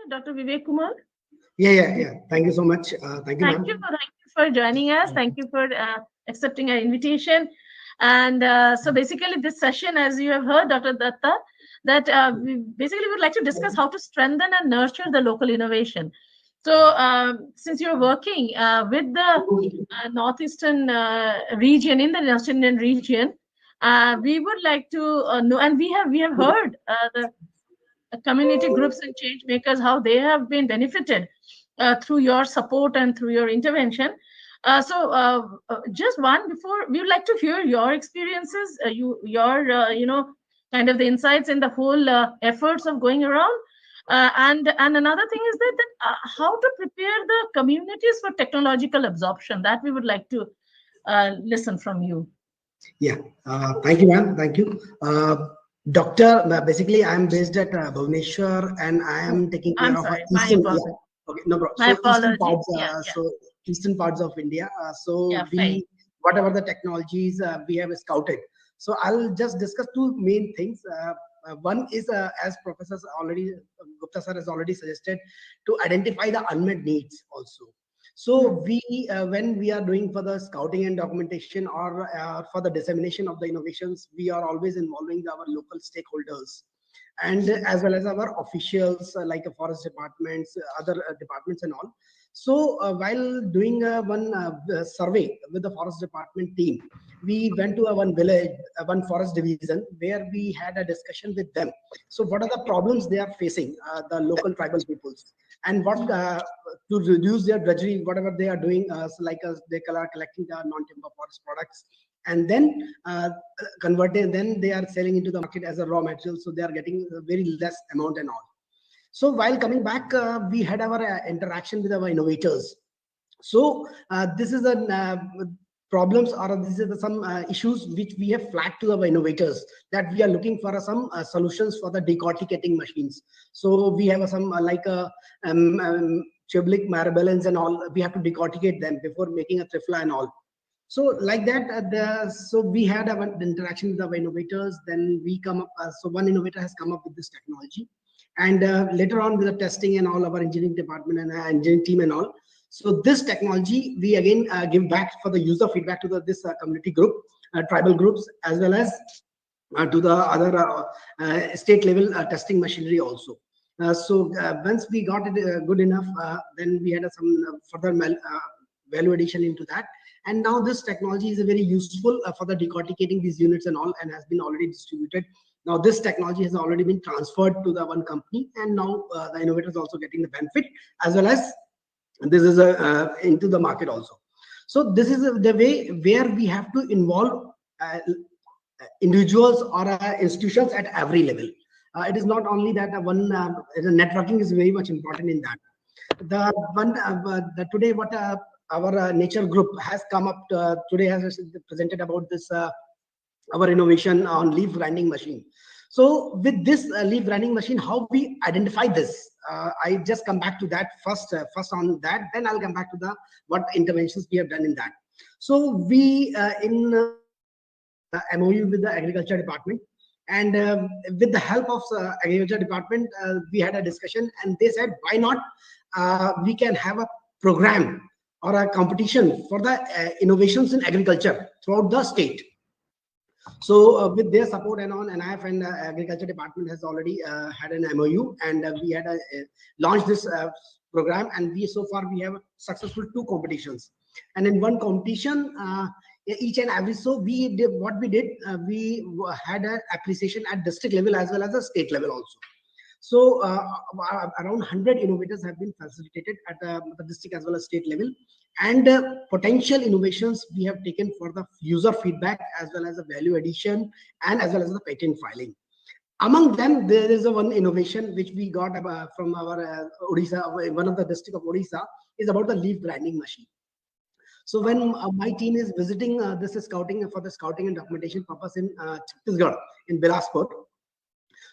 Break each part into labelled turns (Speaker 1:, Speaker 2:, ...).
Speaker 1: Dr. Vivek Kumar.
Speaker 2: Yeah. Thank you so much. Thank you, ma'am.
Speaker 1: Thank you for joining us. Thank you for accepting our invitation. And so basically this session, as you have heard, Dr. Datta, that we basically would like to discuss how to strengthen and nurture the local innovation. So since you're working with the northeastern region, in the North Indian region, we would like to know, and we have heard the community groups and change makers, how they have been benefited through your support and through your intervention. Just one before, we would like to hear your experiences, your kind of the insights in the whole efforts of going around. And another thing is that how to prepare the communities for technological absorption. That we would like to listen from you.
Speaker 2: Yeah, thank you, ma'am. Thank you. Doctor, basically, I'm based at Bhubaneswar, and I am taking care of eastern. Yeah, okay, no problem.
Speaker 1: My apology.
Speaker 2: Eastern parts, so eastern parts of India. Whatever the technologies we have scouted. So I'll just discuss two main things. One is, as Professor Gupta sir has already suggested, to identify the unmet needs also. So when we are doing for the scouting and documentation, or for the dissemination of the innovations, we are always involving our local stakeholders, and as well as our officials like forest departments, other departments and all. So while doing one survey with the forest department team, we went to one village, one forest division, where we had a discussion with them. So what are the problems they are facing, the local tribal peoples, and what to reduce their drudgery, whatever they are doing, they are collecting the non-timber forest products, and then converting, then they are selling into the market as a raw material, so they are getting a very less amount and all. So while coming back, we had our interaction with our innovators. So this is a problems, or this is some issues which we have flagged to our innovators, that we are looking for some solutions for the decorticating machines. So we have some Chiblik marbles and all. We have to decorticate them before making a trifla and all. So like that, so we had an interaction with our innovators. Then we come up. So one innovator has come up with this technology, and later on with the testing and all, our engineering department and engineering team and all. So this technology we again give back for the user feedback to this community group, tribal groups, as well as to the other state level testing machinery also. So once we got it good enough, then we had some further value addition into that. And now this technology is very useful for the decorticating these units and all, and has been already distributed. Now this technology has already been transferred to the one company, and now the innovator is also getting the benefit, as well as this is into the market also. So this is the way where we have to involve individuals or institutions at every level. It is not only that one networking is very much important in that. The one today what our nature group has come up today has presented about this our innovation on leaf grinding machine. So with this leaf grinding machine, how we identify this? I just come back to that first on that, then I'll come back to the what interventions we have done in that. So we in MOU with the agriculture department, and with the help of agriculture department, we had a discussion, and they said, why not we can have a program or a competition for the innovations in agriculture throughout the state. So with their support and on, NIF and agriculture department has already had an MOU, and we had launched this program, and so far we have successful 2 competitions, and in one competition each and every, so we did what we did, we had an appreciation at district level as well as a state level also. So around 100 innovators have been facilitated at the district as well as state level, and potential innovations we have taken for the user feedback as well as the value addition and as well as the patent filing. Among them, there is one innovation which we got from our Odisha, one of the district of Odisha, is about the leaf grinding machine. So when my team is visiting this is scouting for the scouting and documentation purpose in Chhattisgarh, in Bilaspur.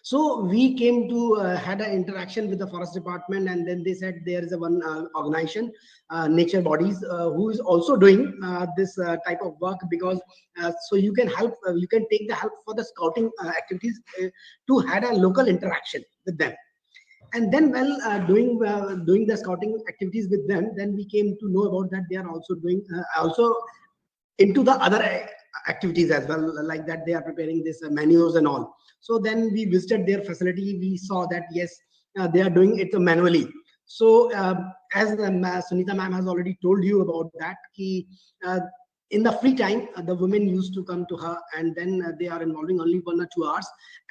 Speaker 2: So we came to had an interaction with the forest department, and then they said there is a one organization, nature bodies, who is also doing this type of work, because so you can help, you can take the help for the scouting activities to had a local interaction with them. And then while doing the scouting activities with them, then we came to know about that they are also doing also into the other activities as well, like that they are preparing this menus and all. So then we visited their facility. We saw that yes, they are doing it manually. So as Sunita ma'am has already told you about that, uh, in the free time, the women used to come to her, and then they are involving only 1 or 2 hours,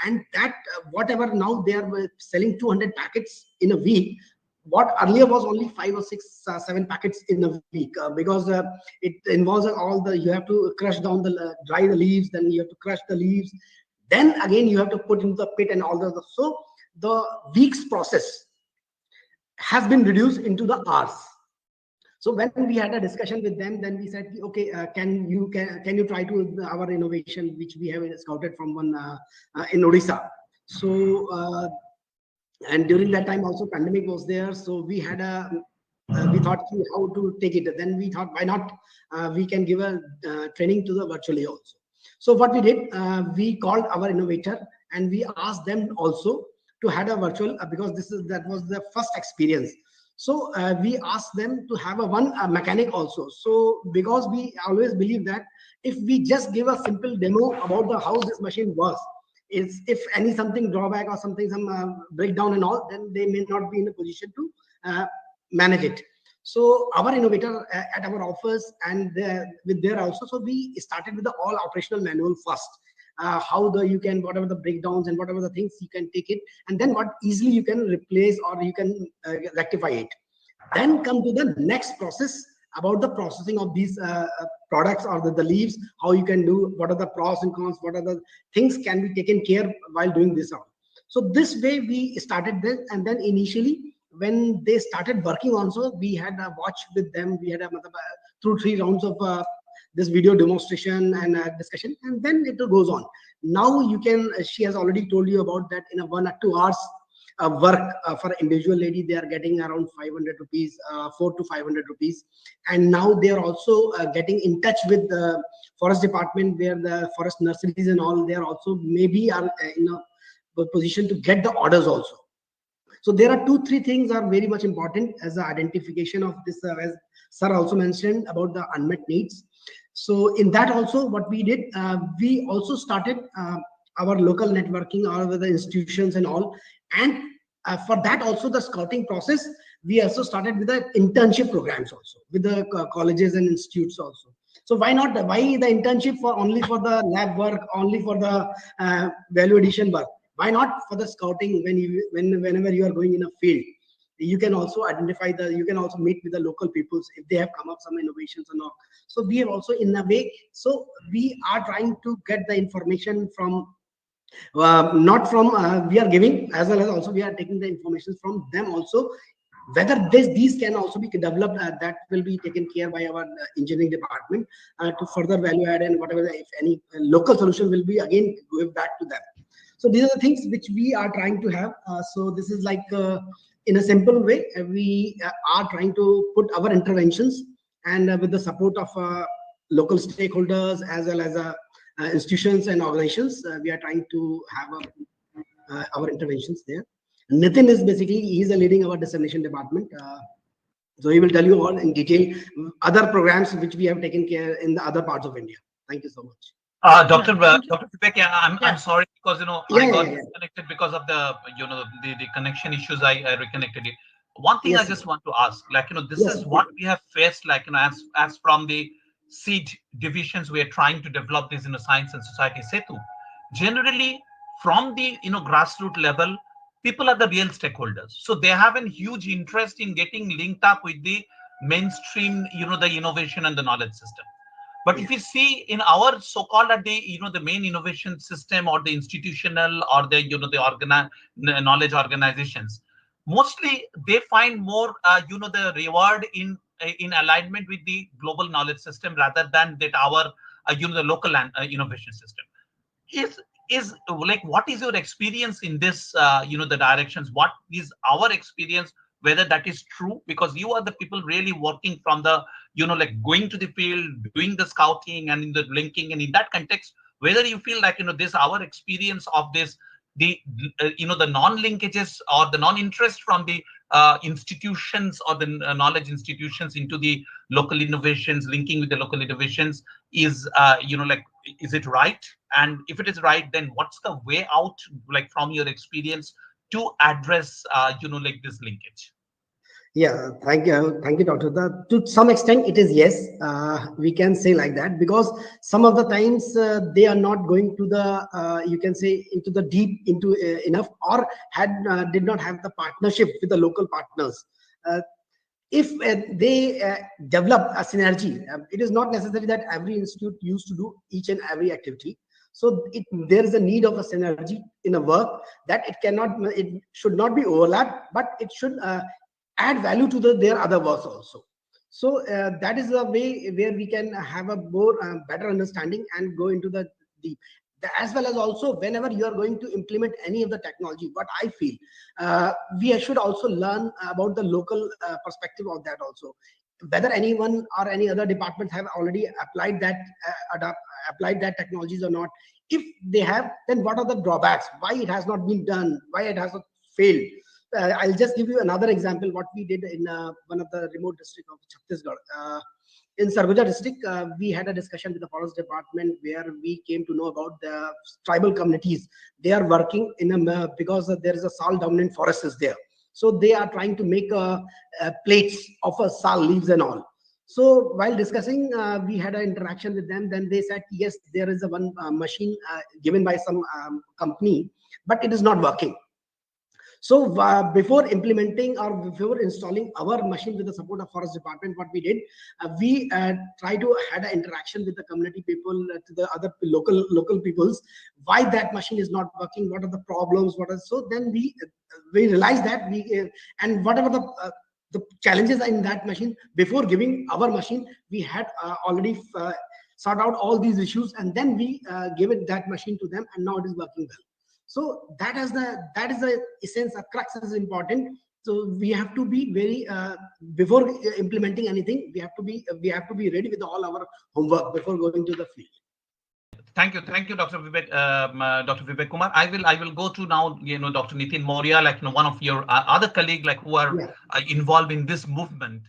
Speaker 2: and that whatever now they are selling 200 packets in a week. What earlier was only 5 or 6, 7 packets in a week, because it involves all the, you have to crush down the dry the leaves, then you have to crush the leaves, then again you have to put into the pit and all the, so the week's process has been reduced into the hours. So when we had a discussion with them, then we said, okay, can you try to our innovation which we have scouted from one in Odisha. So and during that time also pandemic was there, so we had a we thought how to take it. Then we thought, why not we can give a training to the virtually also. So what we did, we called our innovator and we asked them also to have a virtual, because that was the first experience. So we asked them to have a mechanic also. So because we always believe that if we just give a simple demo about the how this machine works, is if any something drawback or something, some breakdown and all, then they may not be in a position to manage it. So our innovator at our office and with there also, so we started with the all operational manual first. How you can, whatever the breakdowns and whatever the things, you can take it, and then what easily you can replace or you can rectify it. Then come to the next process about the processing of these products or the leaves, how you can do, what are the pros and cons, what are the things can be taken care while doing this out. So this way we started this, and then initially when they started working also, we had a watch with them. We had a through 3 rounds of this video demonstration and discussion, and then it goes on. Now you can, she has already told you about that, in a 1 or 2 hours work for individual lady, they are getting around 500 rupees, 4 to 500 rupees. And now they are also getting in touch with the forest department, where the forest nurseries and all, they are also maybe are in a position to get the orders also. So there are 2-3 things are very much important as the identification of this, as sir also mentioned about the unmet needs. So in that also what we did, we also started our local networking or with the institutions and all. And for that also the scouting process, we also started with the internship programs also with the colleges and institutes also. So why not, why the internship for only for the lab work, only for the value addition work? Why not for the scouting? Whenever you are going in a field, you can also identify you can also meet with the local peoples if they have come up some innovations or not. So we have also in a way, so we are trying to get the information from not from we are giving, as well as also we are taking the information from them also, whether these can also be developed, that will be taken care by our engineering department to further value add, and whatever if any local solution will be again give back to them. So these are the things which we are trying to have. So this is like in a simple way, we are trying to put our interventions, and with the support of local stakeholders as well as institutions and organizations, we are trying to have our interventions there. Nitin is basically, he's leading our dissemination department. So he will tell you all in detail other programs which we have taken care in the other parts of India. Thank you so much.
Speaker 3: Dr. Vivek, I'm sorry, because I got disconnected because of the the connection issues. I reconnected it. One thing I just want to ask, this is what we have faced, as from the seed divisions, we are trying to develop this in a science and society setu. Generally, from the grassroots level, people are the real stakeholders, so they have a huge interest in getting linked up with the mainstream, the innovation and the knowledge system. But if you see in our so-called at the main innovation system or the institutional or the the knowledge organizations, mostly they find more the reward in alignment with the global knowledge system rather than that our the local innovation system. Is like, what is your experience in this the directions? What is our experience, whether that is true, because you are the people really working from the like going to the field, doing the scouting and in the linking, and in that context, whether you feel like this our experience of this the the non-linkages or the non-interest from the institutions or the knowledge institutions into the local innovations, linking with the local innovations is like, is it right? And if it is right, then what's the way out, like from your experience, to address like this linkage?
Speaker 2: Yeah, thank you, Doctor. To some extent, it is yes. We can say like that, because some of the times they are not going to the you can say into the deep into enough, or did not have the partnership with the local partners. If they develop a synergy, it is not necessary that every institute used to do each and every activity. So there is a need of a synergy in a work, that it should not be overlap, but it should add value to their other works also. So that is the way where we can have a more better understanding and go into the deep. As well as also, whenever you are going to implement any of the technology, what I feel, we should also learn about the local perspective of that also. Whether anyone or any other department have already applied that technologies or not. If they have, then what are the drawbacks? Why it has not been done? Why it has failed? I'll just give you another example. What we did in one of the remote district of Chhattisgarh. In Sarguja district, we had a discussion with the forest department, where we came to know about the tribal communities. They are working in because there is a sal dominant forest is there. So they are trying to make plates of sal leaves and all. So while discussing, we had an interaction with them. Then they said, yes, there is a one machine given by some company, but it is not working. So before implementing or before installing our machine with the support of forest department, what we did, we try to had an interaction with the community people, to the other local peoples, why that machine is not working, what are the problems, so then we realized that and whatever the challenges are in that machine, before giving our machine, we had already sort out all these issues, and then we gave that machine to them, and now it is working well. So that is the essence. A crux is important. So we have to be very before implementing anything. We have to be ready with all our homework before going to the field.
Speaker 3: Thank you, Dr. Vivek, Dr. Vivek Kumar. I will go to now, Dr. Nitin Moria, like one of your other colleagues, like who are involved in this movement.